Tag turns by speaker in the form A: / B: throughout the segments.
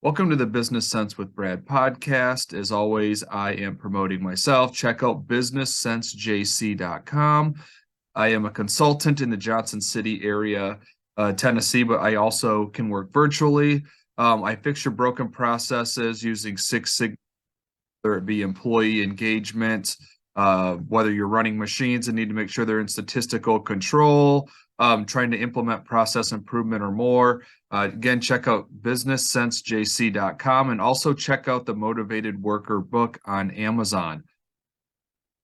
A: Welcome to the Business Sense with Brad podcast. As always, I am promoting myself. Check out businesssensejc.com. I am a consultant in the Johnson City area, Tennessee, but I also can work virtually. I fix your broken processes using Six Sigma, whether it be employee engagement, whether you're running machines and need to make sure they're in statistical control, trying to implement process improvement or more. Again, check out businesssensejc.com and also check out the Motivated Worker book on Amazon.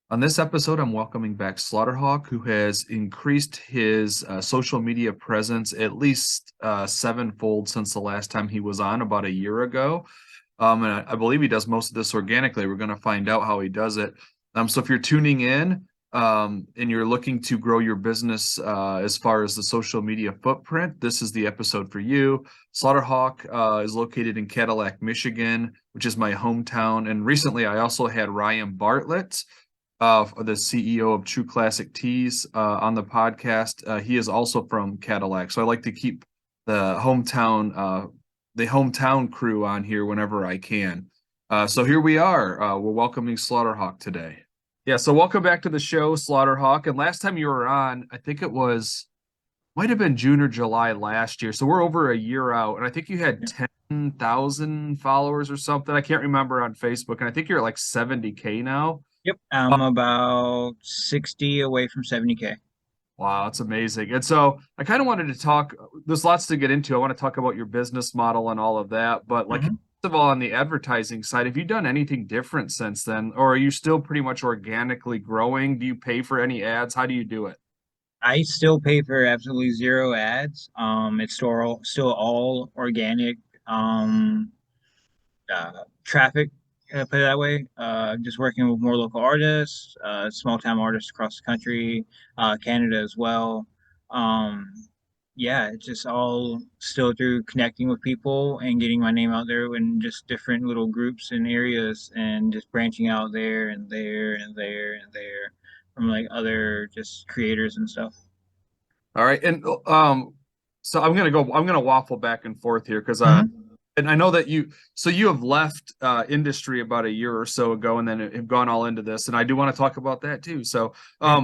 A: On this episode, I'm welcoming back Slaughterhawk, who has increased his social media presence at least sevenfold since the last time he was on about a year ago. And I believe he does most of this organically. We're going to find out how he does it. So if you're tuning in and you're looking to grow your business as far as the social media footprint, this is the episode for you. Slaughterhawk is located in Cadillac, Michigan, which is my hometown. And recently, I also had Ryan Bartlett, the CEO of True Classic Tees, on the podcast. He is also from Cadillac, so I like to keep the hometown crew on here whenever I can. So here we are. We're welcoming Slaughterhawk today. Yeah, so welcome back to the show, Slaughterhawk. And last time you were on, I think might have been June or July last year. So we're over a year out, and I think you had 10,000 followers or something. I can't remember on Facebook, and I think you're at like 70K now.
B: Yep, I'm about 60 away from 70K.
A: Wow, that's amazing. And so I kind of wanted to talk, there's lots to get into. I want to talk about your business model and all of that. But like, first
B: hmm
A: of all, on the advertising side, have you done anything different since then? Or are you still pretty much organically growing? Do you pay for any ads? How do you do it?
B: I still pay for absolutely zero ads. It's still all organic traffic, put it that way. Just working with more local artists, small town artists across the country, Canada as well. Um, yeah, it's just all still through connecting with people and getting my name out there in just different little groups and areas and just branching out there and there and there and there from like other just creators and stuff.
A: All right. And so I'm gonna waffle back and forth here because
B: hmm
A: and I know that you have left industry about a year or so ago and then have gone all into this. And I do want to talk about that too. So
B: Yeah.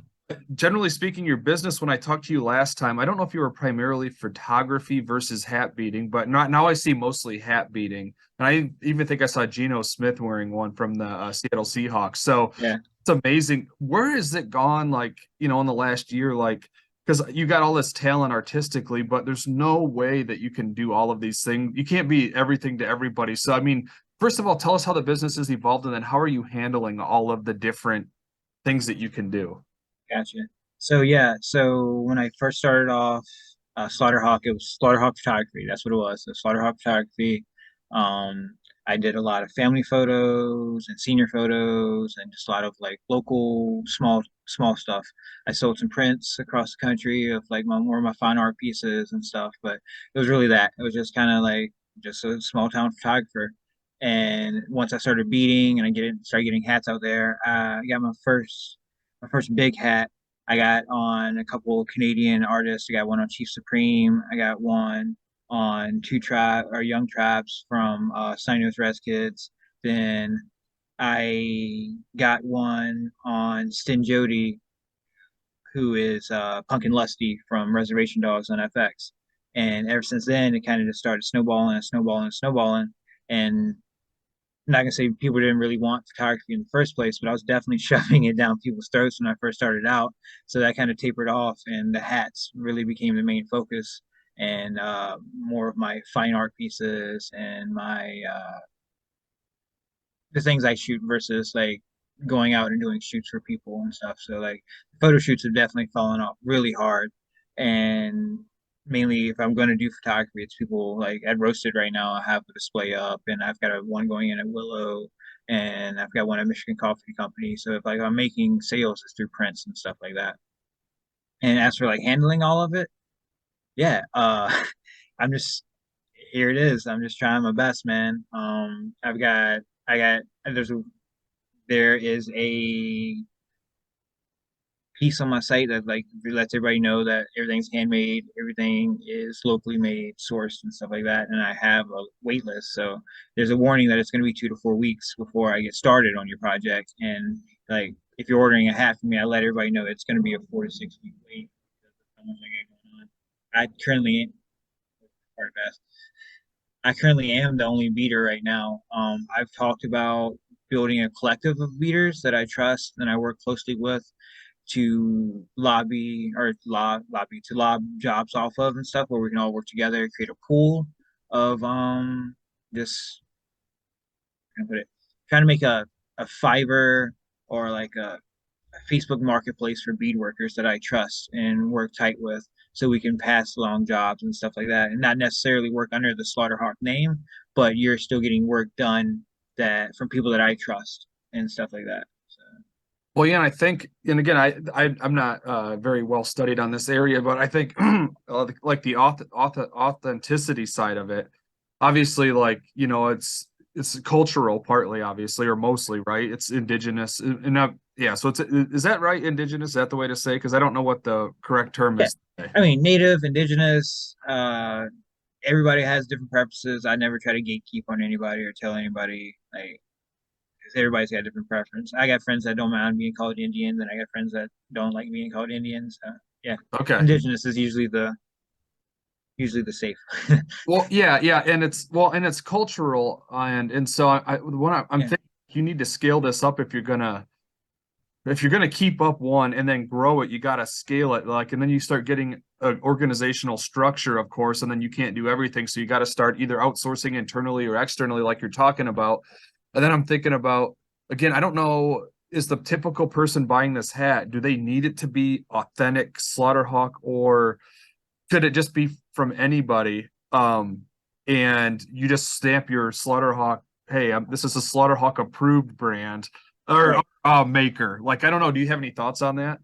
A: generally speaking, your business, when I talked to you last time, I don't know if you were primarily photography versus hat beating, but not now I see mostly hat beating. And I even think I saw Geno Smith wearing one from the Seattle Seahawks. So
B: Yeah.
A: it's amazing. Where has it gone, like, in the last year, like, because you got all this talent artistically, but there's no way that you can do all of these things. You can't be everything to everybody. So, I mean, first of all, tell us how the business has evolved, and then how are you handling all of the different things that you can do?
B: Gotcha. So yeah, so when I first started off Slaughterhawk, it was Slaughterhawk Photography. That's what it was. So Slaughterhawk Photography. I did a lot of family photos and senior photos and just a lot of like local small stuff. I sold some prints across the country of like more of my fine art pieces and stuff, but it was really that. It was just kind of like just a small town photographer. And once I started beating and started getting hats out there, I got my first big hat. I got on a couple Canadian artists. I got one on Chief Supreme. I got one on two trap or Young Traps from Signing with Res Kids. Then I got one on Stin Jody, who is Punkin Lusty from Reservation Dogs on FX. And ever since then, it kind of just started snowballing and snowballing and snowballing. And I'm not gonna say people didn't really want photography in the first place, but I was definitely shoving it down people's throats when I first started out. So that kind of tapered off, and the hats really became the main focus, and more of my fine art pieces and my the things I shoot versus like going out and doing shoots for people and stuff. So like photo shoots have definitely fallen off really hard, and mainly if I'm going to do photography, it's people like at Roasted right now. I have a display up, and I've got one going in at Willow, and I've got one at Michigan Coffee Company. So if like I'm making sales, it's through prints and stuff like that. And as for like handling all of it, yeah, I'm just here. It is. I'm just trying my best, man. I got there is a piece on my site that like lets everybody know that everything's handmade, everything is locally made, sourced, and stuff like that. And I have a wait list, so there's a warning that it's going to be 2 to 4 weeks before I get started on your project. And like if you're ordering a hat from me, I let everybody know it's going to be a 4 to 6 week wait because of how much I got going on. I currently part fast. I currently am the only beater right now. I've talked about building a collective of beaters that I trust and I work closely with to lobby to lob jobs off of and stuff where we can all work together, create a pool of just how can I put it, trying to make a Fiverr or like a Facebook marketplace for bead workers that I trust and work tight with so we can pass along jobs and stuff like that and not necessarily work under the Slaughterhawk name, but you're still getting work done that from people that I trust and stuff like that. So
A: Well, yeah, and I think, and again, I'm not very well studied on this area, but I think like the authenticity side of it, obviously, like it's cultural, partly, obviously, or mostly, right? It's indigenous, and yeah. So is that right? Indigenous? Is that the way to say? Because I don't know what the correct term
B: yeah,
A: is today.
B: I mean native, indigenous, everybody has different preferences. I never try to gatekeep on anybody or tell anybody like 'cause everybody's got a different preference. I got friends that don't mind being called Indians, and I got friends that don't like being called Indians. Yeah,
A: Okay.
B: indigenous is usually the safe.
A: Well, yeah, yeah, and it's cultural, and so I'm
B: Yeah,
A: thinking you need to scale this up if you're gonna keep up one and then grow it, you gotta scale it, like, and then you start getting an organizational structure, of course, and then you can't do everything, so you got to start either outsourcing internally or externally, like you're talking about. And then I'm thinking about, again, I don't know, is the typical person buying this hat, do they need it to be authentic Slaughterhawk, or could it just be from anybody? And you just stamp your Slaughterhawk, hey, this is a Slaughterhawk approved brand or
B: right,
A: maker. Like, I don't know. Do you have any thoughts on that?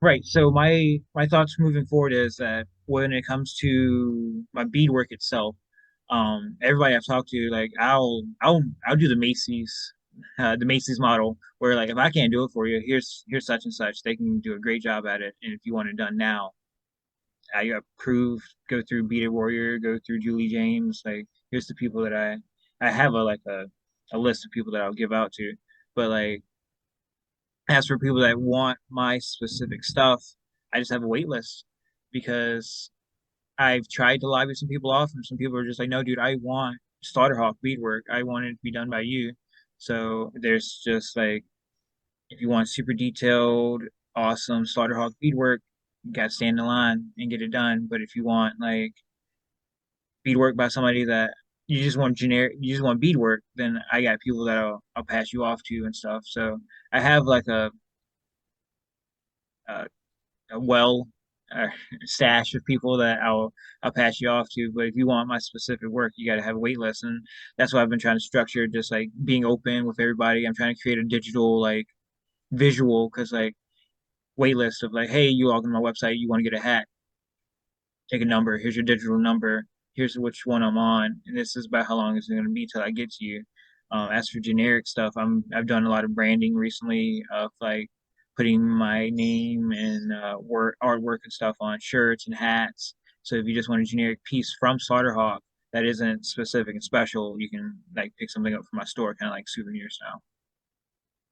B: right. So my thoughts moving forward is that when it comes to my beadwork itself, everybody I've talked to, like I'll do the Macy's model where like if I can't do it for you, here's such and such. They can do a great job at it, and if you want it done now, I approve. Go through Beat It Warrior, go through Julie James. Like here's the people that I have a list of people that I'll give out to. But like as for people that want my specific stuff, I just have a wait list because I've tried to lobby some people off, and some people are just like, "No, dude, I want Slaughterhawk beadwork. I want it to be done by you." So there's just like, if you want super detailed, awesome Slaughterhawk beadwork, you got to stand in line and get it done. But if you want like beadwork by somebody that you just want beadwork, then I got people that I'll pass you off to and stuff. So I have like a, a well uh, stash of people that I'll pass you off to. But if you want my specific work, you got to have a wait list, and that's what I've been trying to structure. Just like being open with everybody. I'm trying to create a digital like visual because like wait list of like, hey, you log on my website, you want to get a hat, take a number. Here's your digital number. Here's which one I'm on, and this is about how long it's going to be till I get to you. As for generic stuff, I've done a lot of branding recently of like putting my name and work artwork and stuff on shirts and hats. So if you just want a generic piece from Slaughterhawk that isn't specific and special, you can like pick something up from my store, kind of like souvenir style.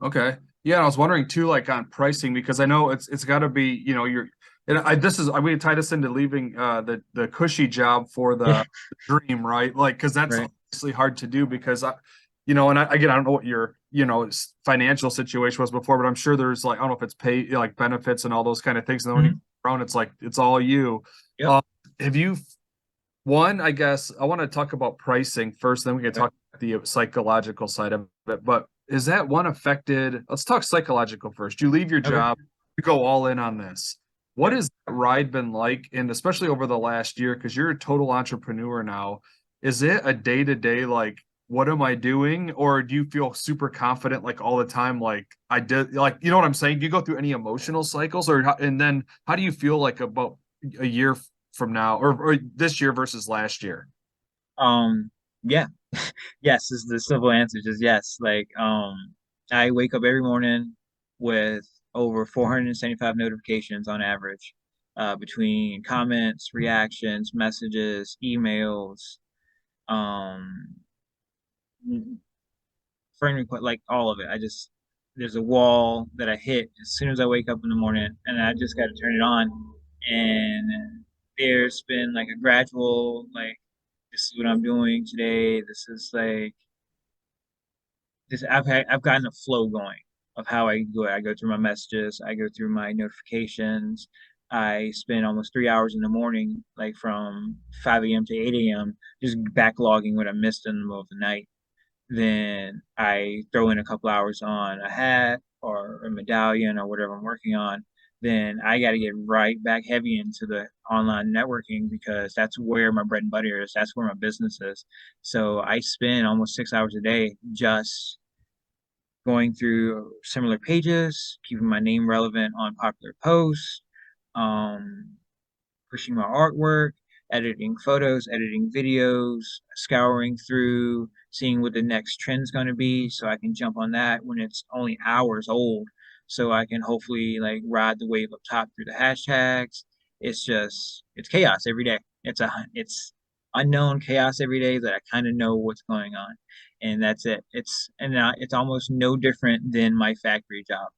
A: Okay. Yeah, and I was wondering too, like on pricing, because I know it's got to be, you're, and I'm going to tie this into leaving the cushy job for
B: Yeah,
A: the dream, right? Like, because that's
B: right.
A: obviously hard to do because and again, I don't know what your financial situation was before, but I'm sure there's like, I don't know if it's pay, like benefits and all those kind of things. And then when you
B: Mhm.
A: go around, it's like it's all you.
B: Yep.
A: Um, have you one, I guess I want to talk about pricing first, then we can
B: Okay.
A: talk about the psychological side of it. But is that one affected? Let's talk psychological first. You leave your
B: Okay.
A: job, you go all in on this. What
B: Yep.
A: has that ride been like? And especially over the last year, because you're a total entrepreneur now, is it a day-to-day like, what am I doing? Or do you feel super confident like all the time? Like I did, like, you know what I'm saying? Do you go through any emotional cycles and then how do you feel like about a year from now or this year versus last year?
B: Yeah. Yes is the simple answer, just yes. Like I wake up every morning with over 475 notifications on average, between comments, reactions, messages, emails, um, friend request, like all of it. There's a wall that I hit as soon as I wake up in the morning, and I just got to turn it on. And there's been like a gradual, like, this is what I'm doing today. This is like this. I've gotten a flow going of how I do it. I go through my messages, I go through my notifications. I spend almost 3 hours in the morning, like from 5 a.m. to 8 a.m., just backlogging what I missed in the middle of the night. Then I throw in a couple hours on a hat or a medallion or whatever I'm working on. Then I got to get right back heavy into the online networking because that's where my bread and butter is. That's where my business is. So I spend almost 6 hours a day just going through similar pages, keeping my name relevant on popular posts, um, pushing my artwork, editing photos, editing videos, scouring through, seeing what the next trend's going to be so I can jump on that when it's only hours old. So I can hopefully like ride the wave up top through the hashtags. It's chaos every day. It's unknown chaos every day that I kind of know what's going on. And that's it. It's almost no different than my factory job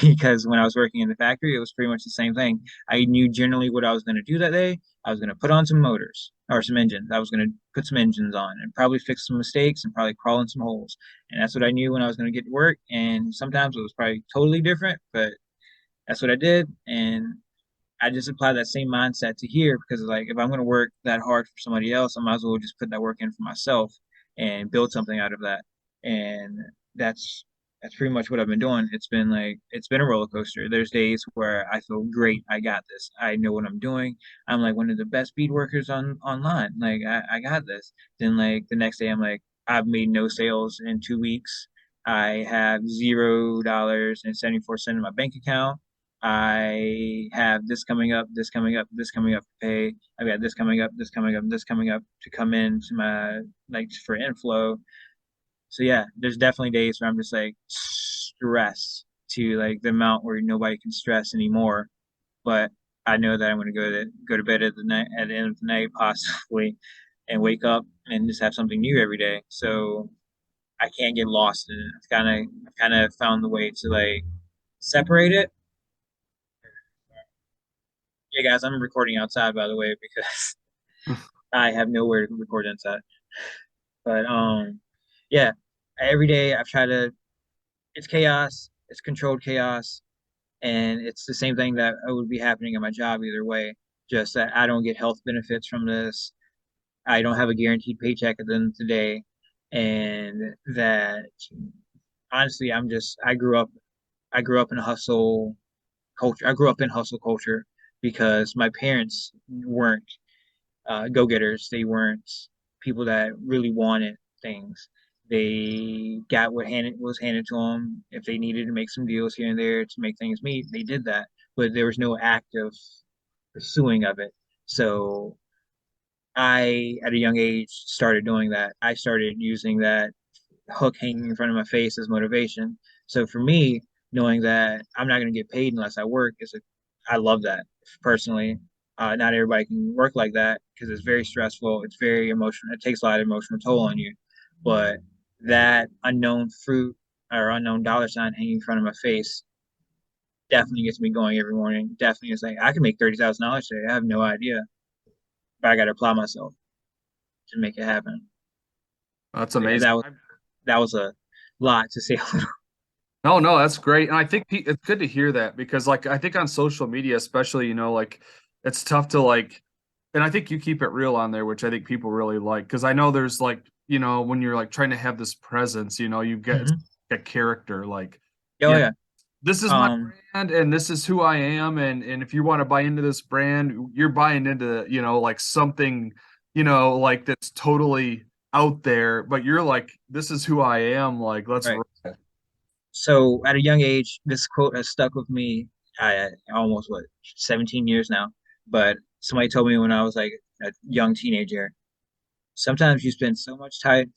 B: because when I was working in the factory, it was pretty much the same thing. I knew generally what I was going to do that day. I was going to put on some motors or some engines. I was going to put some engines on and probably fix some mistakes and probably crawl in some holes. And that's what I knew when I was going to get to work. And sometimes it was probably totally different, but that's what I did. And I just apply that same mindset to here because like if I'm going to work that hard for somebody else, I might as well just put that work in for myself and build something out of that. And that's that's pretty much what I've been doing. It's been a roller coaster. There's days where I feel great, I got this. I know what I'm doing. I'm like one of the best bead workers on online. Like I got this. Then like the next day I'm like, I've made no sales in 2 weeks. I have $0.74 in my bank account. I have this coming up, this coming up, this coming up to pay. I've got this coming up, this coming up, this coming up to come in to my like for inflow. So yeah, there's definitely days where I'm just like stressed to like the amount where nobody can stress anymore. But I know that I'm gonna go to bed at the end of the night possibly and wake up and just have something new every day. So I can't get lost in it. I've kinda found the way to like separate it. Yeah, guys, I'm recording outside, by the way, because I have nowhere to record inside. But yeah, every day I've tried to. It's chaos. It's controlled chaos, and it's the same thing that would be happening in my job either way. Just that I don't get health benefits from this. I don't have a guaranteed paycheck at the end of the day, and that honestly, I grew up in a hustle culture. I grew up in hustle culture because my parents weren't go-getters. They weren't people that really wanted things. They got what was handed to them. If they needed to make some deals here and there to make things meet, they did that. But there was no active pursuing of it. So I, at a young age, started doing that. I started using that hook hanging in front of my face as motivation. So for me, knowing that I'm not going to get paid unless I work I love that personally. Not everybody can work like that because it's very stressful. It's very emotional. It takes a lot of emotional toll on you. But that unknown fruit or unknown dollar sign hanging in front of my face definitely gets me going every morning. Definitely is like I can make $30,000 today. I have no idea, but I got to apply myself to make it happen.
A: That's
B: So yeah,
A: amazing.
B: that was a lot to say.
A: No, no, that's great. And I think it's good to hear that because like I think on social media especially, like it's tough to like and I think you keep it real on there, which I think people really like because I know there's like, when you're like trying to have this presence, you get it's
B: Hmm.
A: a character like,
B: Oh
A: yeah,
B: yeah.
A: this is my
B: Um,
A: brand and this is who I am and if you want to buy into this brand, you're buying into, like something, like that's totally out there, but you're like this is who I am, like let's
B: right. So at a young age, this quote has stuck with me. Almost 17 years now. But somebody told me when I was like a young teenager, sometimes you spend so much time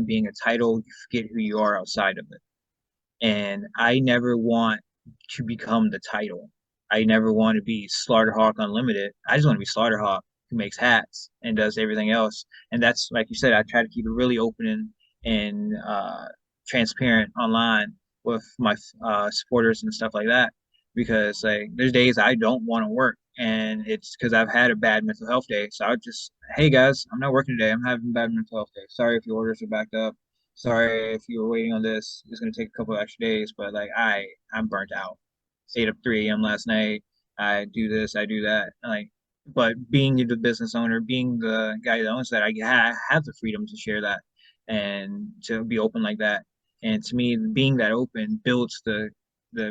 B: being a title, you forget who you are outside of it. And I never want to become the title. I never want to be Slaughterhawk Unlimited. I just want to be Slaughterhawk who makes hats and does everything else. And that's like you said, I try to keep it really open and transparent online with my supporters and stuff like that. Because like there's days I don't want to work, and it's because I've had a bad mental health day. So I just, hey guys, I'm not working today. I'm having a bad mental health day. Sorry if your orders are backed up. Sorry if you were waiting on this. It's gonna take a couple of extra days, but like I'm burnt out. Stayed up 3 a.m. last night. I do this, I do that. Like, but being the business owner, being the guy that owns that, I have the freedom to share that and to be open like that. And to me, being that open builds the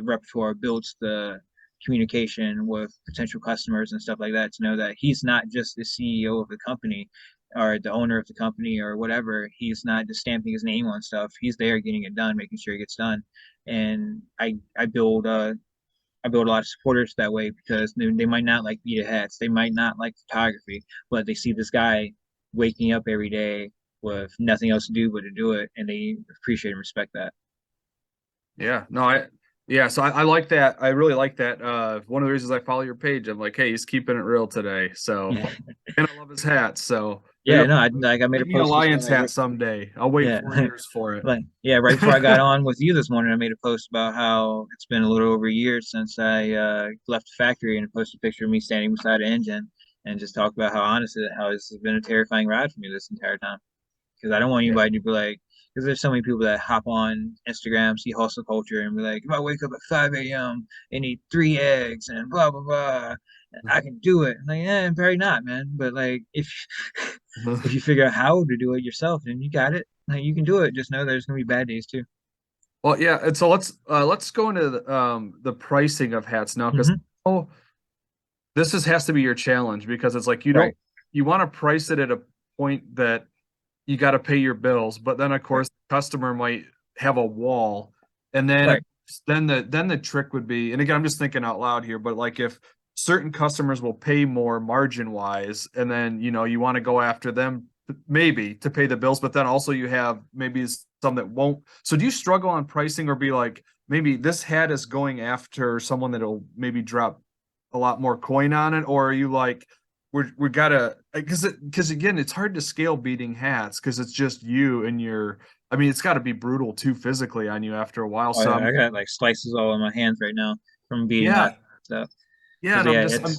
B: repertoire, builds the communication with potential customers and stuff like that. To know that he's not just the CEO of the company, or the owner of the company or whatever. He's not just stamping his name on stuff. He's there getting it done, making sure it gets done. And I build a lot of supporters that way because they might not like beat hats, they might not like photography, but they see this guy waking up every day with nothing else to do but to do it, and they appreciate and respect that.
A: Yeah, no, yeah, so I like that. I really like that. One of the reasons I follow your page, I'm like, hey, he's keeping it real today. So, and I love his hat. So maybe
B: Yeah, no, I made a
A: make me a
B: post this
A: Lions
B: morning.
A: hat someday. I'll wait
B: Yeah,
A: 4 years for it.
B: like yeah, right before I got on with you this morning, I made a post about how it's been a little over a year since I left the factory, and posted a picture of me standing beside an engine, and just talked about how honest how this has been a terrifying ride for me this entire time. Because I don't want
A: Yeah.
B: anybody to be like, because there's so many people that hop on Instagram, see hustle culture, and be like, if I wake up at 5 a.m. and eat 3 eggs and blah blah blah, I can do it. Like, yeah, very not, man. But like, if if you figure out how to do it yourself, then you got it. Like, you can do it. Just know there's gonna be bad days too.
A: Well, yeah, and so let's go into the pricing of hats now because
B: Hmm.
A: has to be your challenge because it's like
B: Right.
A: you want to price it at a point that you got to pay your bills, but then of
B: Right.
A: course the customer might have a wall, and then
B: Right.
A: the trick would be, and again I'm just thinking out loud here, but like if certain customers will pay more margin wise, and then you want to go after them maybe to pay the bills, but then also you have maybe some that won't. So do you struggle on pricing or be like maybe this hat is going after someone that'll maybe drop a lot more coin on it, or are you like we gotta because again it's hard to scale beating hats because it's just you and your I mean it's got to be brutal too physically on you after a while.
B: Oh
A: So
B: yeah, I got like slices all in my hands right now from beating
A: yeah,
B: that stuff.
A: yeah,
B: Because
A: and
B: yeah,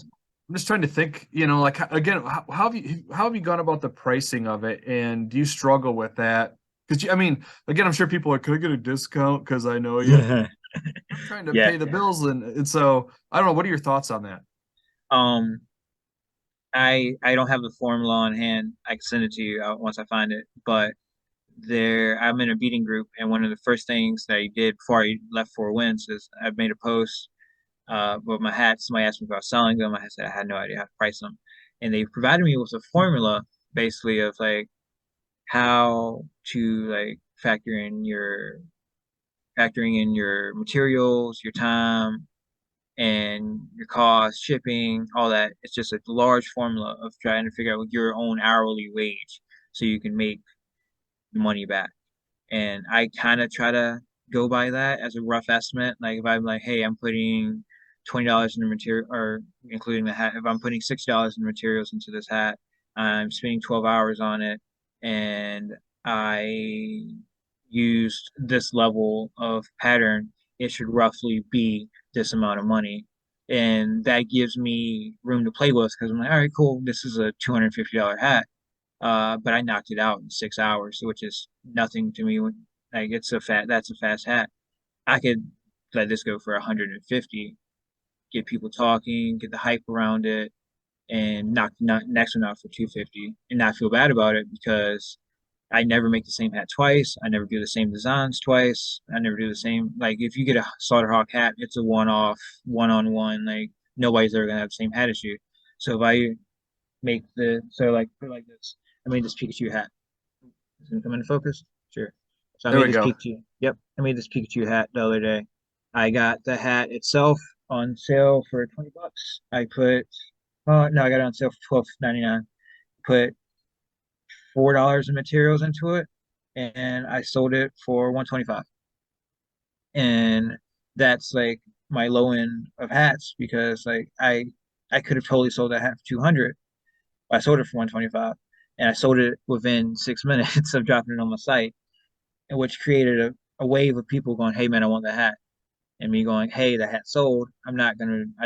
A: I'm just trying to think, like again, how have you gone about the pricing of it, and do you struggle with that? Because I mean, again, I'm sure people are, could I get a discount because I know you. I'm trying to
B: yeah.
A: pay the bills, and so I don't know. What are your thoughts on that?
B: Um, I don't have the formula on hand. I can send it to you once I find it. But I'm in a beating group, and one of the first things that I did before I left for wins is I made a post with my hats. Somebody asked me about selling them. I said I had no idea how to price them, and they provided me with a formula basically of like how to like factoring in your materials, your time, and your cost, shipping, all that. It's just a large formula of trying to figure out your own hourly wage so you can make the money back. And I kind of try to go by that as a rough estimate. Like if I'm like, hey, I'm putting $20 in the material, or including the hat. If I'm putting $60 in materials into this hat, I'm spending 12 hours on it, and I used this level of pattern. It should roughly be this amount of money. And that gives me room to play with because I'm like, all right, cool. This is a $250 hat, but I knocked it out in 6 hours, which is nothing to me. Like that's a fast hat. I could let this go for 150, get people talking, get the hype around it, and knock next one out for 250, and not feel bad about it because I never make the same hat twice. I never do the same designs twice. I never do the same. Like if you get a Slaughterhawk hat, it's a one-off, one-on-one. Like nobody's ever gonna have the same hat as you. So if I make the so like put it like this, I made this Pikachu hat. Is it gonna come into focus? Sure. So I
A: There
B: made
A: we
B: this
A: go.
B: Pikachu. Yep, I made this Pikachu hat the other day. I got the hat itself on sale for $20. I put oh no, I got it on sale for 12.99. Put $4 in materials into it, and I sold it for 125. and that's like my low end of hats because like I could have totally sold that hat for 200. I sold it for 125, and I sold it within 6 minutes of dropping it on my site, and which created a wave of people going, "Hey man, I want the hat," and me going, "Hey, the hat sold. I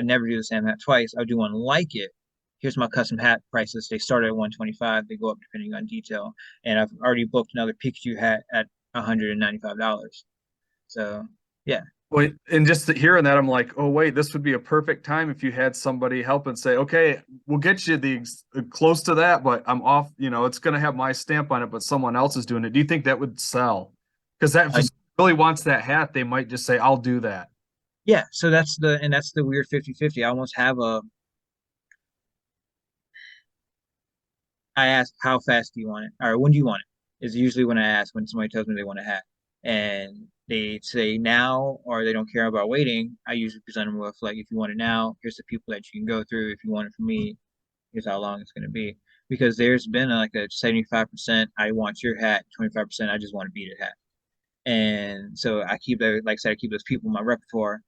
B: never do the same hat twice. I do one like it. Here's my custom hat prices. They start at 125. They go up depending on detail, and I've already booked another Pikachu hat at $195. So yeah,
A: Wait, and just hearing that, I'm like, oh wait, this would be a perfect time if you had somebody help and say, okay, we'll get you close to that, but I'm off. It's going to have my stamp on it, but someone else is doing it. Do you think that would sell? Because that if
B: I,
A: someone really wants that hat, they might just say, I'll do that.
B: yeah. So that's the weird 50-50. I almost have a I ask how fast do you want it, or when do you want it? Is usually when I ask when somebody tells me they want a hat, and they say now or they don't care about waiting. I usually present them with like, if you want it now, here's the people that you can go through. If you want it from me, here's how long it's going to be. Because there's been like a 75% I want your hat, 25% I just want to beat it hat, and so I keep that like I said I keep those people in my repertoire,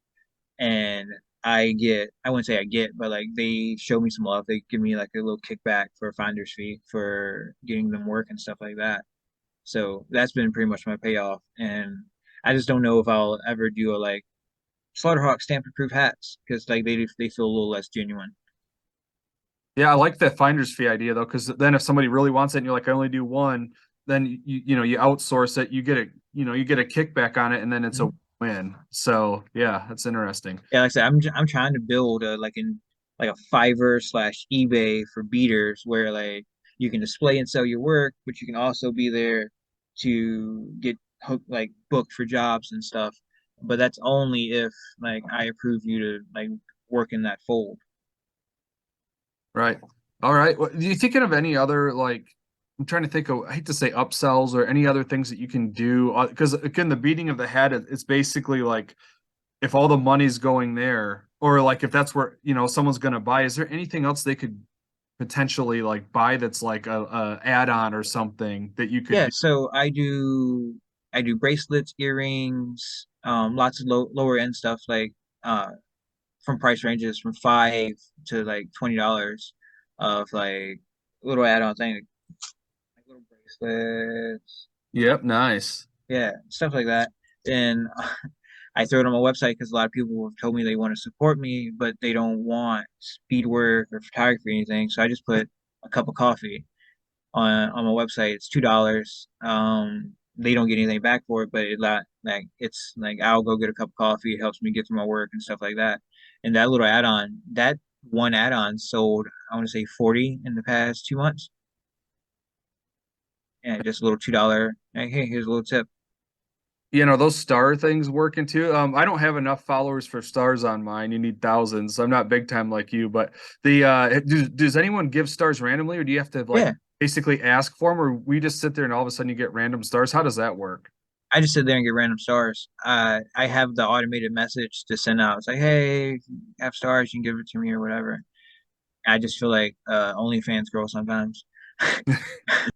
B: and I wouldn't say I get, but like they show me some love. They give me like a little kickback for a finder's fee for getting them work and stuff like that. So that's been pretty much my payoff. And I just don't know if I'll ever do a like Slaughterhawk stamp approved hats because like they feel a little less genuine.
A: Yeah, I like that finder's fee idea though, because then if somebody really wants it and you're like, I only do one, then you outsource it, you get a kickback on it, and then it's a
B: Mhm.
A: win. So yeah, that's interesting.
B: Yeah, like I said, I'm trying to build a like in like a Fiverr slash eBay for beaters where like you can display and sell your work, but you can also be there to get hooked like booked for jobs and stuff. But that's only if like I approve you to like work in that fold.
A: Right. All right. Well, you thinking of any other like I'm trying to think of I hate to say upsells or any other things that you can do because again the beating of the head it's basically like if all the money's going there or like if that's where someone's going to buy is there anything else they could potentially like buy that's like a add-on or something that you could
B: Yeah,
A: do?
B: so I do bracelets, earrings, lots of lower end stuff like from price ranges from 5 to like $20 of like little add-on things, like little bracelets,
A: Yep, nice.
B: yeah, stuff like that. And I throw it on my website because a lot of people have told me they want to support me, but they don't want speed work or photography or anything. So I just put a cup of coffee on my website. It's $2. They don't get anything back for it, but it's like I'll go get a cup of coffee. It helps me get through my work and stuff like that. And that little add-on, that one add-on sold, I want to say 40 in the past 2 months. And just a little $2. Hey, here's a little tip.
A: Those star things working too. I don't have enough followers for stars on mine. You need thousands. I'm not big time like you, but does anyone give stars randomly, or do you have to like
B: Yeah,
A: basically ask for them, or we just sit there and all of a sudden you get random stars? How does that work?
B: I just sit there and get random stars. I have the automated message to send out. It's like, hey, if you have stars, you can give it to me or whatever. I just feel like OnlyFans girl sometimes.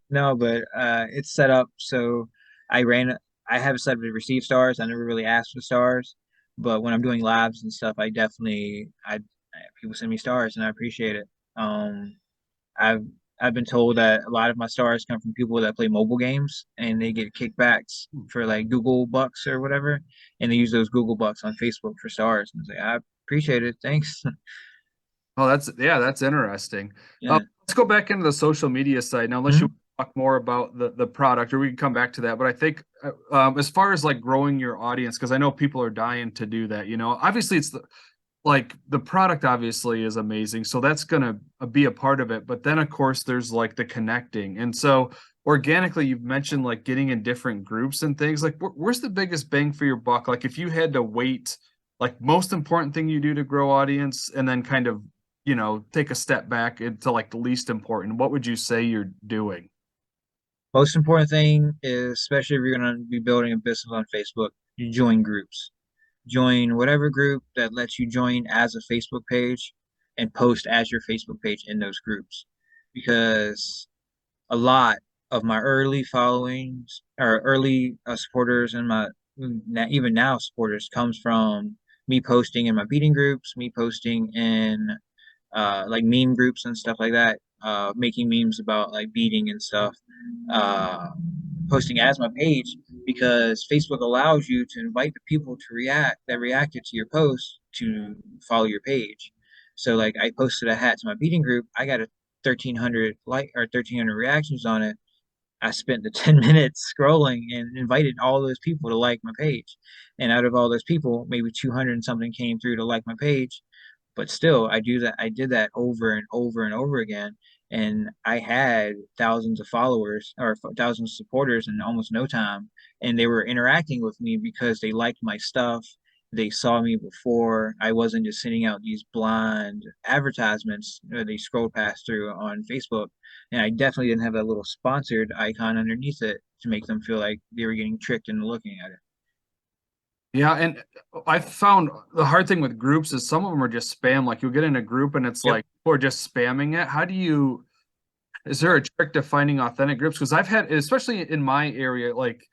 B: No, but it's set up so I ran. I have it set up to receive stars. I never really asked for stars, but when I'm doing labs and stuff, I people send me stars and I appreciate it. I've I've been told that a lot of my stars come from people that play mobile games and they get kickbacks for like Google Bucks or whatever, and they use those Google Bucks on Facebook for stars. And I say, I appreciate it, thanks.
A: Oh, that's interesting.
B: Yeah.
A: Let's go back into the social media side now, unless you
B: Mhm.
A: talk more about the product, or we can come back to that. But I think as far as like growing your audience, because I know people are dying to do that. Obviously it's the product obviously is amazing, so that's gonna be a part of it. But then of course there's like the connecting, and so organically you've mentioned like getting in different groups and things. Like where's the biggest bang for your buck? Like if you had to weight like most important thing you do to grow audience, and then kind of take a step back into like the least important, what would you say you're doing?
B: Most important thing is, especially if you're going to be building a business on Facebook, you join groups. Join whatever group that lets you join as a Facebook page and post as your Facebook page in those groups. Because a lot of my early followings or early supporters and my even now supporters comes from me posting in my beating groups, me posting in like meme groups and stuff like that, making memes about like beating and stuff, uh, posting as my page because Facebook allows you to invite the people to react that reacted to your post to follow your page. So like I posted a hat to my beating group, I got a 1,300 like or 1,300 reactions on it. I spent the 10 minutes scrolling and invited all those people to like my page. And out of all those people, maybe 200 and something came through to like my page. But still, I did that over and over and over again. And I had thousands of followers or thousands of supporters in almost no time. And they were interacting with me because they liked my stuff. They saw me before. I wasn't just sending out these blind advertisements they scrolled past through on Facebook. And I definitely didn't have that little sponsored icon underneath it to make them feel like they were getting tricked into looking at it.
A: Yeah, and I found the hard thing with groups is some of them are just spam. Like you'll get in a group and it's
B: Yep.
A: like people are just spamming it. How do you, is there a trick to finding authentic groups? Because I've had, especially in my area, like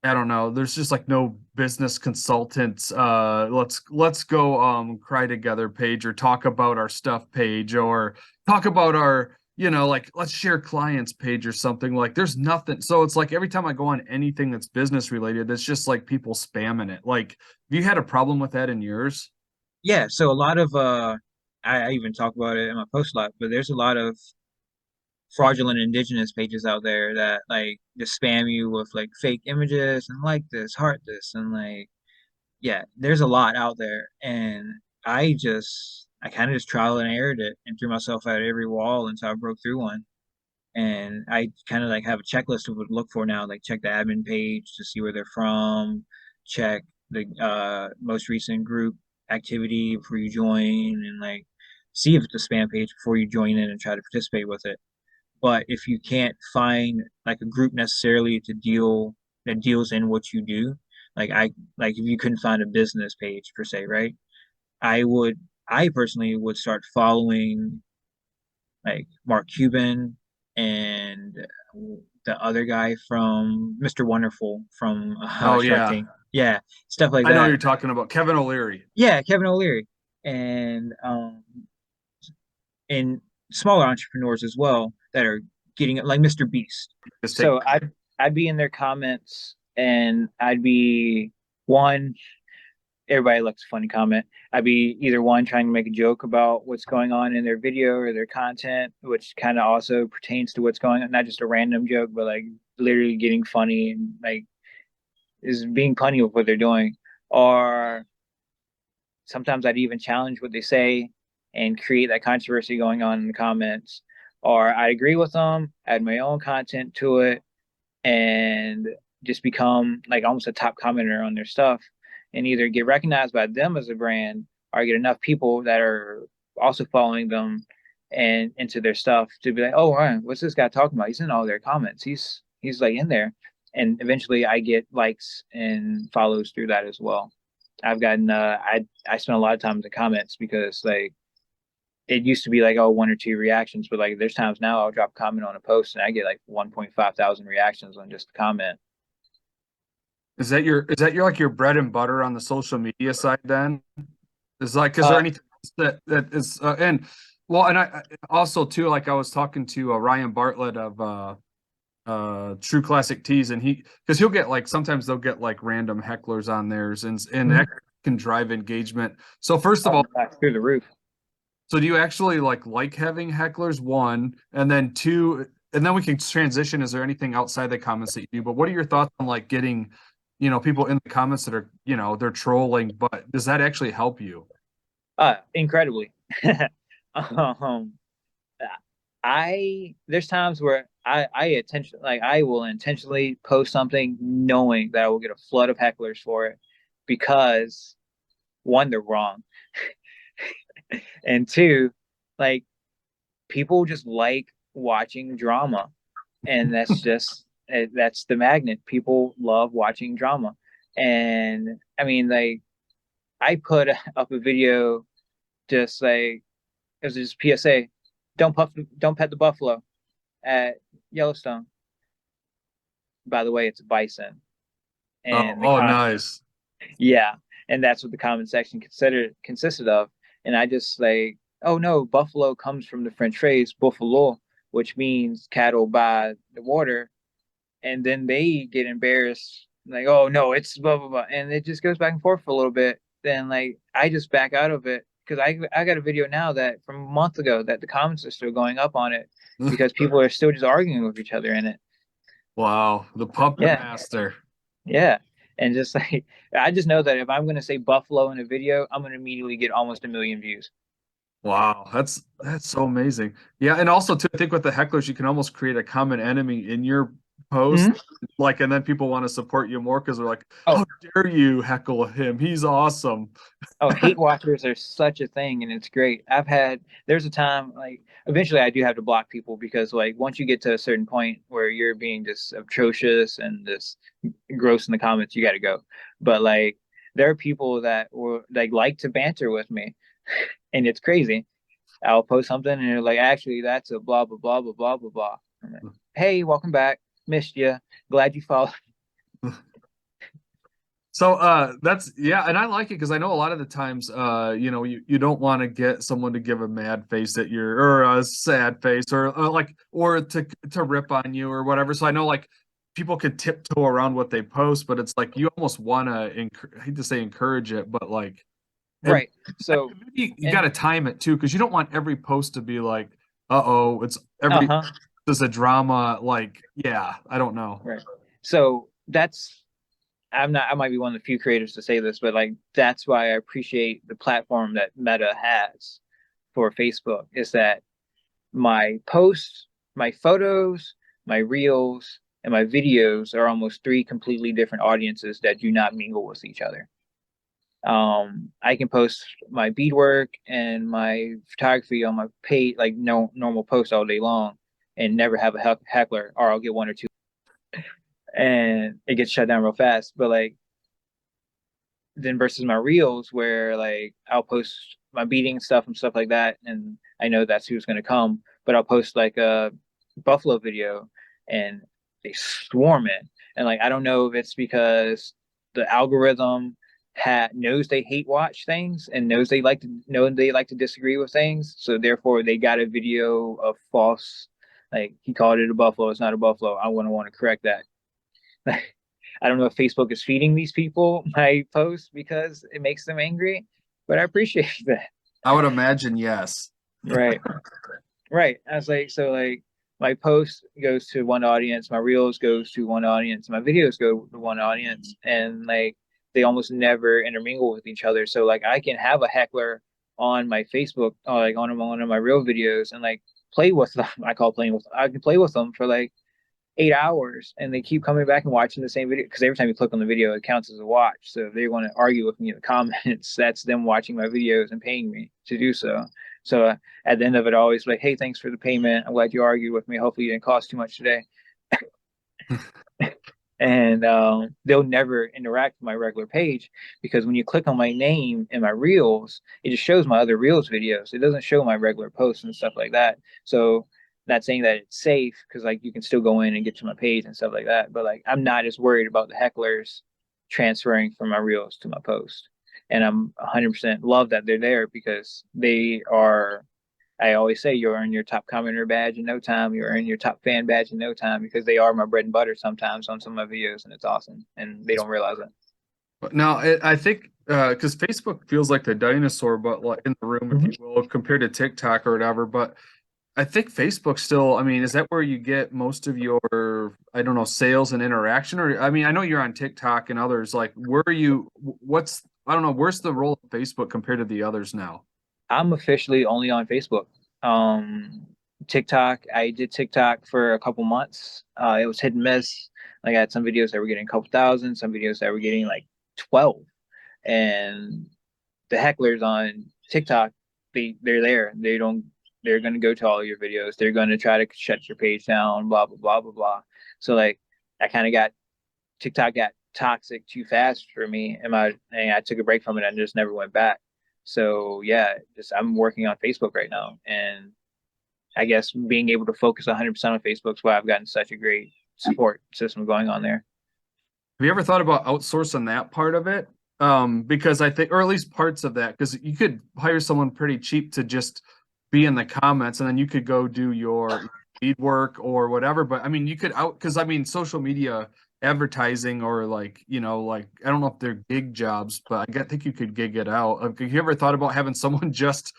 A: I don't know, there's just like no business consultants. Let's go cry together page or talk about our stuff page or talk about our, like let's share clients page or something. Like there's nothing. So it's like every time I go on anything that's business related, it's just like people spamming it. Like, have you had a problem with that in yours?
B: Yeah. So a lot of I even talk about it in my post a lot, but there's a lot of fraudulent indigenous pages out there that like just spam you with like fake images and like this, heart this, and like yeah, there's a lot out there, and I kind of just trial and errored it and threw myself at every wall until I broke through one. And I kind of like have a checklist of what to look for now, like check the admin page to see where they're from, check the most recent group activity before you join, and like see if it's a spam page before you join in and try to participate with it. But if you can't find like a group necessarily to deal that deals in what you do, like if you couldn't find a business page per se, right? I would I personally would start following like Mark Cuban and the other guy from Mr. Wonderful from
A: Oh
B: Shark
A: yeah.
B: Tank. Yeah, stuff like
A: I know
B: that.
A: you're talking about Kevin O'Leary.
B: Yeah, Kevin O'Leary and smaller entrepreneurs as well that are getting it, like Mr. Beast.
A: Just take
B: So I'd be in their comments and I'd be one. Everybody likes a funny comment. I'd be either one trying to make a joke about what's going on in their video or their content, which kind of also pertains to what's going on, not just a random joke, but like literally getting funny and like is being funny with what they're doing. Or sometimes I'd even challenge what they say and create that controversy going on in the comments. Or I agree with them, add my own content to it, and just become like almost a top commenter on their stuff and either get recognized by them as a brand or get enough people that are also following them and into their stuff to be like, oh, Ryan, what's this guy talking about? He's in all their comments. He's like in there. And eventually I get likes and follows through that as well. I've gotten I spend a lot of time in the comments because like it used to be like, oh, one or two reactions, but like there's times now I'll drop a comment on a post and I get like 1.5 thousand reactions on just a comment.
A: is that your like your bread and butter on the social media side then? Is there
B: Uh,
A: anything else that is and well and I also too like I was talking to Ryan Bartlett of True Classic Tees and because he'll get like sometimes they'll get like random hecklers on theirs and that can drive engagement. So first of
B: oh,
A: all,
B: that's through the roof.
A: so do you actually like having hecklers one and then two and then we can transition. Is there anything outside the comments that you do? But what are your thoughts on like getting, people in the comments that are, they're trolling, but does that actually help you?
B: Incredibly. um, I there's times where I will intentionally post something knowing that I will get a flood of hecklers for it because one, they're wrong, and two, like people just like watching drama, and that's the magnet. People love watching drama, and I mean, like I put up a video just like it was just PSA: don't pet the buffalo at Yellowstone. By the way, it's a bison, and
A: Oh, nice.
B: yeah, and that's what the comment section consisted of. And I just like, oh no, buffalo comes from the French phrase buffalo, which means cattle by the water. And then they get embarrassed, like, oh no, it's blah blah blah, and it just goes back and forth for a little bit. Then like I just back out of it because I got a video now that from a month ago that the comments are still going up on it because people are still just arguing with each other in it.
A: Wow, the puppet
B: Yeah,
A: master.
B: yeah. And just like I just know that if I'm gonna say buffalo in a video, I'm gonna immediately get almost a million views.
A: Wow, that's so amazing. Yeah, and also too, I think with the hecklers, you can almost create a common enemy in your post,
B: Mhm.
A: like, and then people want to support you more because they're like,
B: Oh,
A: "How dare you heckle him? He's awesome."
B: oh, hate watchers are such a thing, and it's great. There's a time, like, eventually I do have to block people because, like, once you get to a certain point where you're being just atrocious and just gross in the comments, you got to go. But, like, there are people that were, like to banter with me, and it's crazy. I'll post something, and they're like, actually, that's a blah, blah, blah, blah, blah, blah, blah. I'm like, hey, welcome back. Missed you. Glad you followed.
A: So that's yeah, and I like it because I know a lot of the times you don't want to get someone to give a mad face at your or a sad face or like or to rip on you or whatever. So I know like people can tiptoe around what they post, but it's like you almost want to I hate to say encourage it, but like and
B: Right. So,
A: maybe you got
B: and
A: to time it too because you don't want every post to be like, uh-oh, it's every
B: uh-huh.
A: there's a drama like yeah, I don't know.
B: Right. So I might be one of the few creators to say this, but like that's why I appreciate the platform that Meta has for Facebook is that my posts, my photos, my reels, and my videos are almost three completely different audiences that do not mingle with each other. I can post my beadwork and my photography on my page, like no normal post all day long, and never have a heckler, or I'll get one or two, and it gets shut down real fast. But like then versus my reels where like I'll post my beating stuff and stuff like that, and I know that's who's gonna come, but I'll post like a Buffalo video and they swarm it. And like I don't know if it's because the algorithm knows they hate watch things and knows they like to disagree with things. So therefore they got a video of false, like he called it a buffalo, it's not a buffalo. I wouldn't want to correct that. I don't know if Facebook is feeding these people my posts because it makes them angry, but I appreciate that.
A: I would imagine yes.
B: Right. Right. I was like, so like my post goes to one audience, my reels goes to one audience, my videos go to one audience, and like they almost never intermingle with each other. So like I can have a heckler on my Facebook, or like on one of my real videos, and like play with them. I call playing with. I can play with them for like 8 hours and they keep coming back and watching the same video because every time you click on the video it counts as a watch. So if they want to argue with me in the comments, that's them watching my videos and paying me to do so. So at the end of it, always like, hey, thanks for the payment, I'm glad you argued with me, hopefully you didn't cost too much today. And they'll never interact with my regular page because when you click on my name and my reels, it just shows my other reels videos. It doesn't show my regular posts and stuff like that. So not saying that it's safe because like you can still go in and get to my page and stuff like that, but like I'm not as worried about the hecklers transferring from my reels to my post. And I'm 100% love that they're there because they are, I always say you earn your top commenter badge in no time. You earn your top fan badge in no time because they are my bread and butter sometimes on some of my videos, and it's awesome. And they don't realize it.
A: But now I think because Facebook feels like the dinosaur, but like in the room, if you
B: Mhm.
A: will, compared to TikTok or whatever. But I think Facebook still, I mean, is that where you get most of your, I don't know, sales and interaction? Or I mean, I know you're on TikTok and others. Like, where are you? I don't know, where's the role of Facebook compared to the others now?
B: I'm officially only on Facebook. Um, TikTok, I did TikTok for a couple months. It was hit and miss. Like I had some videos that were getting a couple thousand, some videos that were getting like 12. And the hecklers on TikTok, they're there. They're gonna go to all your videos. They're gonna try to shut your page down, blah blah blah blah blah. So like I kind of got TikTok got toxic too fast for me, and I took a break from it and just never went back. So yeah, just I'm working on Facebook right now, and I guess being able to focus 100% on Facebook is why I've gotten such a great support system going on there.
A: Have you ever thought about outsourcing that part of it? Because I think, or at least parts of that, because you could hire someone pretty cheap to just be in the comments, and then you could go do your lead work or whatever. But I mean, you could because I mean, social media advertising or like, like I don't know if they're gig jobs, but think you could gig it out. Have you ever thought about having someone just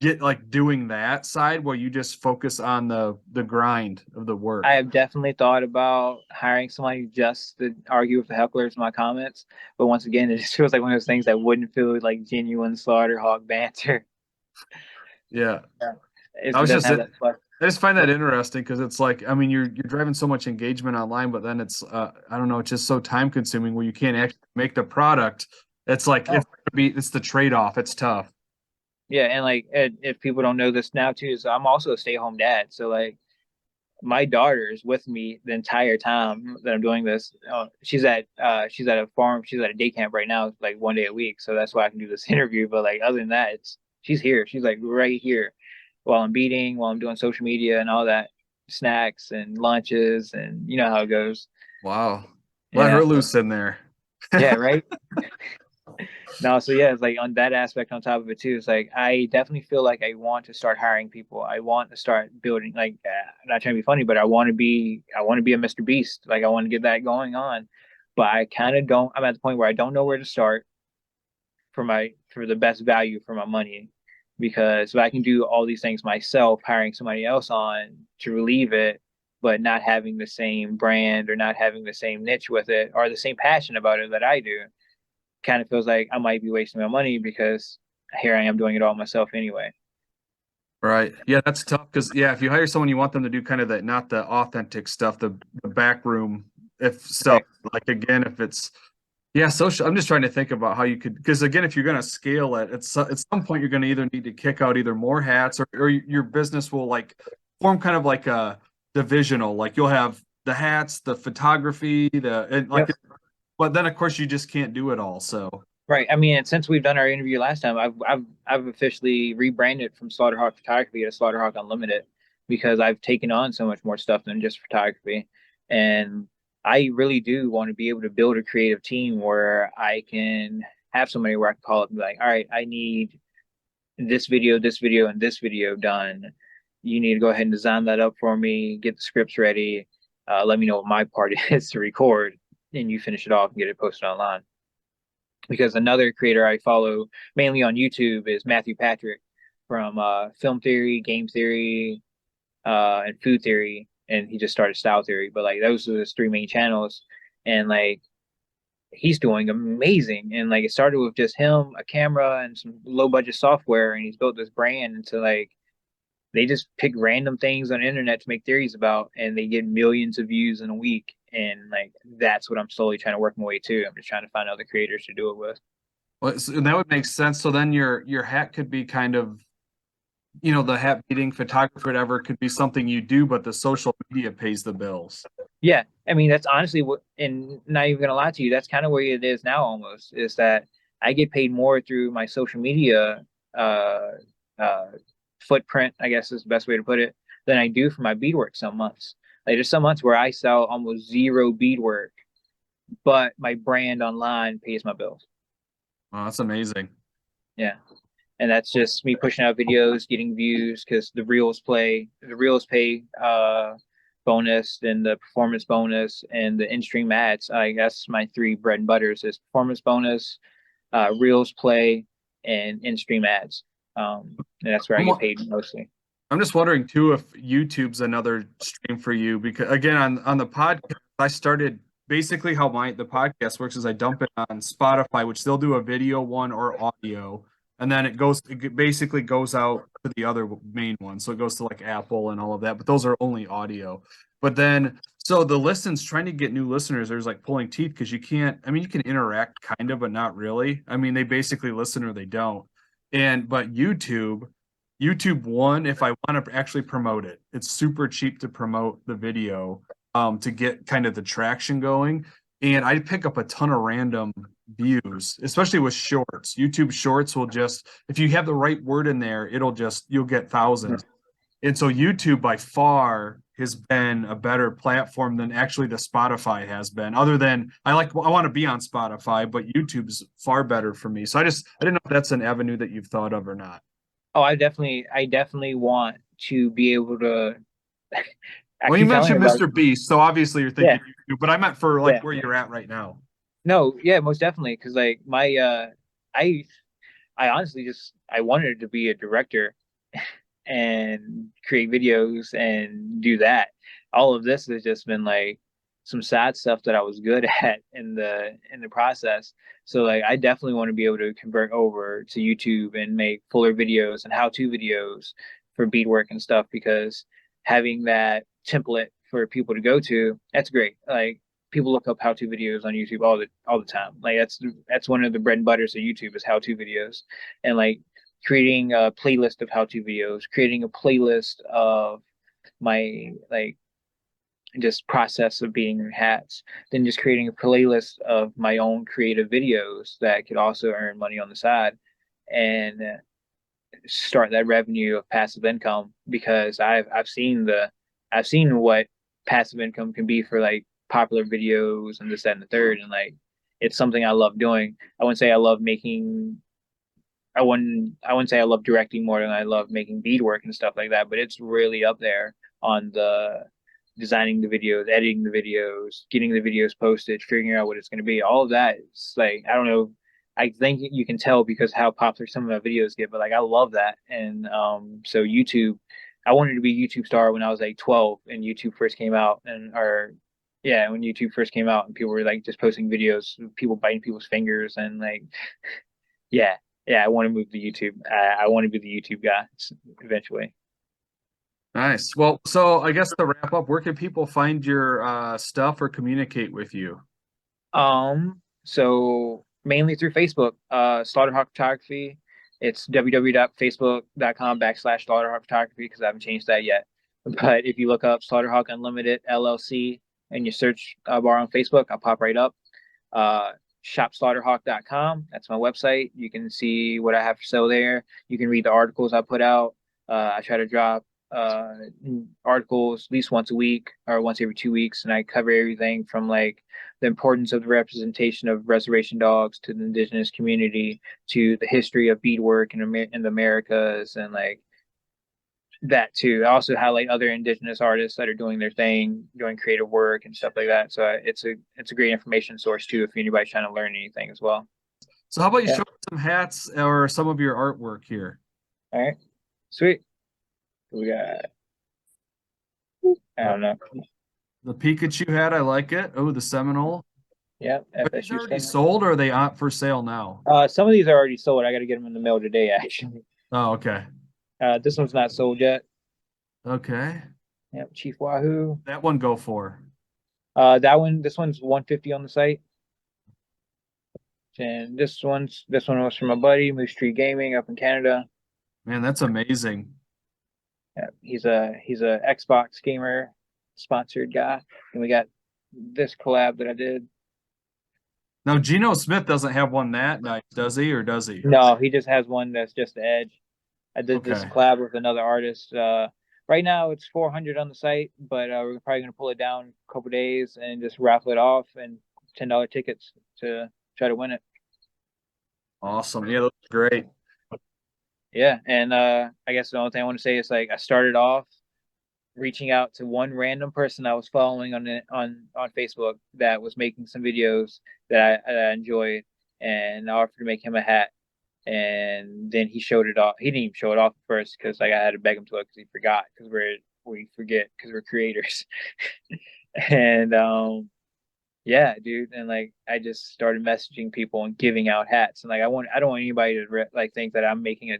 A: get like doing that side where you just focus on the grind of the
B: I
A: work?
B: have definitely thought about hiring somebody just to argue with the hecklers in my comments, but once again, it just feels like one of those things that wouldn't feel like genuine Slaughterhawk banter.
A: Yeah.
B: Yeah.
A: I
B: It
A: was
B: doesn't
A: just
B: have that
A: I just find that
B: flex.
A: interesting because it's like, I mean, you're driving so much engagement online, but then it's I don't know, it's just so time consuming where you can't actually make the product. It's like
B: Oh,
A: it's the trade-off. It's tough.
B: yeah, and like if people don't know this now too, so I'm also a stay-home dad. So like my daughter is with me the entire time that I'm doing this. She's at a farm, she's at a day camp right now, like 1 day a week. So that's why I can do this interview. But like other than that, it's she's here. She's like right here while I'm beating, while I'm doing social media and all that, snacks and lunches, and you know how it goes.
A: Wow. Let her
B: Yeah.
A: loose in there.
B: Yeah, right. No, so yeah, it's like on that aspect on top of it too. It's like I definitely feel like I want to start hiring people. I want to start building like not trying to be funny, but I want to be a Mr. Beast. Like I want to get that going on. But I kind of don't I'm at the point where I don't know where to start for the best value for my money. Because if I can do all these things myself, hiring somebody else on to relieve it, but not having the same brand or not having the same niche with it or the same passion about it that I do, kind of feels like I might be wasting my money because here I am doing it all myself anyway.
A: Right. Yeah, that's tough because yeah, if you hire someone, you want them to do kind of that, not the authentic stuff, the backroom if stuff.
B: Right.
A: Like again, if it's yeah, social. I'm just trying to think about how you could, because again, if you're going to scale it, at some point you're going to either need to kick out either more hats or your business will like form kind of like a divisional. Like you'll have the hats, the photography, and like,
B: Yep.
A: but then of course you just can't do it all. So
B: Right. I mean, and since we've done our interview last time, I've officially rebranded from Slaughterhawk Photography to Slaughterhawk Unlimited because I've taken on so much more stuff than just photography. And I really do want to be able to build a creative team where I can have somebody where I can call up and be like, all right, I need this video, and this video done. You need to go ahead and design that up for me, get the scripts ready, let me know what my part is to record, and you finish it off and get it posted online. Because another creator I follow mainly on YouTube is Matthew Patrick from Film Theory, Game Theory, and Food Theory, and he just started Style Theory. But like those are his three main channels, and like he's doing amazing. And like it started with just him, a camera, and some low budget software, and he's built this brand into like they just pick random things on the internet to make theories about, and they get millions of views in a week. And like that's what I'm slowly trying to work my way to. I'm just trying to find other creators to do it with.
A: well, that would make sense. So then your hat could be kind of, the hat beating photographer, whatever, could be something you do, but the social media pays the bills.
B: Yeah, I mean that's honestly what, and not even gonna lie to you, that's kind of where it is now. Almost is that I get paid more through my social media uh, uh, footprint, I guess is the best way to put it, than I do for my beadwork some months. Like there's some months where I sell almost zero beadwork, but my brand online pays my bills.
A: Oh, that's amazing.
B: Yeah. And that's just me pushing out videos, getting views because the reels pay bonus, and the performance bonus, and the in-stream ads. I guess my three bread and butters is performance bonus, reels play, and in-stream ads. And that's where I
A: I'm,
B: get
A: wa-
B: paid mostly.
A: I'm just wondering too if YouTube's another stream for you because again on the podcast I started basically how the podcast works is I dump it on Spotify, which they'll do a video one or audio, and then basically goes out to the other main one. So it goes to like Apple and all of that, but those are only audio. But then so the listens trying to get new listeners, there's like pulling teeth because you can't, I mean, you can interact kind of, but not really. I mean, they basically listen or they don't. But YouTube one, if I want to actually promote it, it's super cheap to promote the video to get kind of the traction going. And I pick up a ton of random views, especially with shorts. YouTube shorts will just, if you have the right word in there, you'll get thousands. And so YouTube by far has been a better platform than actually the Spotify has been. Other than I want to be on Spotify, but YouTube's far better for me. So I didn't know if that's an avenue that you've thought of or not.
B: Oh, I definitely want to be able to. I
A: Well, you
B: keep telling
A: mentioned
B: everybody,
A: Mr. Beast, so obviously you're
B: yeah,
A: thinking YouTube, but I meant for like
B: yeah,
A: where you're at right now.
B: no, yeah, most definitely, because like I I honestly just I wanted to be a director and create videos and do that. All of this has just been like some sad stuff that I was good at in the process. So like I definitely want to be able to convert over to YouTube and make fuller videos and how-to videos for beadwork and stuff because having that template for people to go to, that's great. Like people look up how-to videos on YouTube all the time. Like that's one of the bread and butters of YouTube is how-to videos. And like creating a playlist of how-to videos, creating a playlist of my like just process of beating hats, then just creating a playlist of my own creative videos that could also earn money on the side and start that revenue of passive income because I've seen what passive income can be for like popular videos and this, that, and the third. And like it's something I love doing. I wouldn't say I love making I wouldn't say I love directing more than I love making beadwork and stuff like that, but it's really up there on the designing the videos, editing the videos, getting the videos posted, figuring out what it's going to be. All of that is like I don't know. I think you can tell because how popular some of my videos get, but like I love that. And so YouTube, I wanted to be a YouTube star when I was like 12 and YouTube first came out, and or yeah, when YouTube first came out and people were like just posting videos, people biting people's fingers and like yeah, yeah, I want to move to YouTube. I want to be the YouTube guy eventually.
A: Nice. Well, so I guess to wrap up, where can people find your stuff or communicate with you?
B: So mainly through Facebook, Slaughterhawk Photography. It's www.facebook.com/Slaughterhawk Photography because I haven't changed that yet. But if you look up Slaughterhawk Unlimited LLC in your search bar on Facebook, I'll pop right up. Shopslaughterhawk.com. That's my website. You can see what I have for sale there. You can read the articles I put out. I try to drop uh, articles at least once a week or once every 2 weeks, and I cover everything from like the importance of the representation of reservation dogs to the indigenous community to the history of beadwork in the Americas and like that too. I also highlight other indigenous artists that are doing their thing, doing creative work and stuff like that. So it's a great information source too if anybody's trying to learn anything as well.
A: So how about you
B: Yeah.
A: show us some hats or some of your artwork here?
B: All right. Sweet. We got I
A: The,
B: don't know.
A: the Pikachu hat, I like it. Oh, the Seminole.
B: Yeah,
A: Are these
B: FSU
A: already
B: stuff.
A: sold or are they on for sale now?
B: Some of these are already sold. I got to get them in the mail today, actually.
A: Oh, okay.
B: This one's not sold yet.
A: Okay.
B: Yep, Chief Wahoo.
A: That one go for.
B: This one's 150 on the site. And this one was from my buddy, Moose Tree Gaming up in Canada.
A: Man, that's amazing.
B: Yeah, he's a Xbox gamer sponsored guy. And we got this collab that I did.
A: Now, Geno Smith doesn't have one that nice, does he, or does he?
B: No, he just has one that's just the edge. I did this
A: Okay.
B: collab with another artist. Right now it's 400 on the site, but we're probably gonna pull it down a couple days and just raffle it off and $10 tickets to try to win it.
A: Awesome. Yeah, that's great.
B: Yeah, and I guess the only thing I want to say is like I started off reaching out to one random person I was following on Facebook that was making some videos that I enjoyed, and I offered to make him a hat. And then he showed it off. He didn't even show it off at first because like I had to beg him to it because he forgot because we forget because we're creators. And yeah, dude, and like I just started messaging people and giving out hats, and like I don't want anybody to like think that I'm making a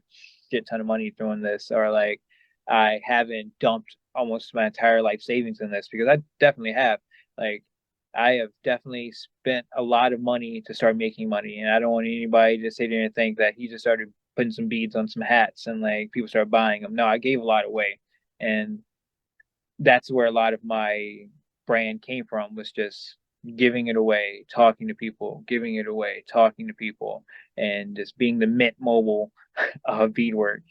B: shit ton of money doing this or like I haven't dumped almost my entire life savings in this because I definitely have. Like I have definitely spent a lot of money to start making money, and I don't want anybody to sit there and think that he just started putting some beads on some hats and like people start buying them. No, I gave a lot away, and that's where a lot of my brand came from was just giving it away, talking to people, giving it away, talking to people, and just being the Mint Mobile of beadwork.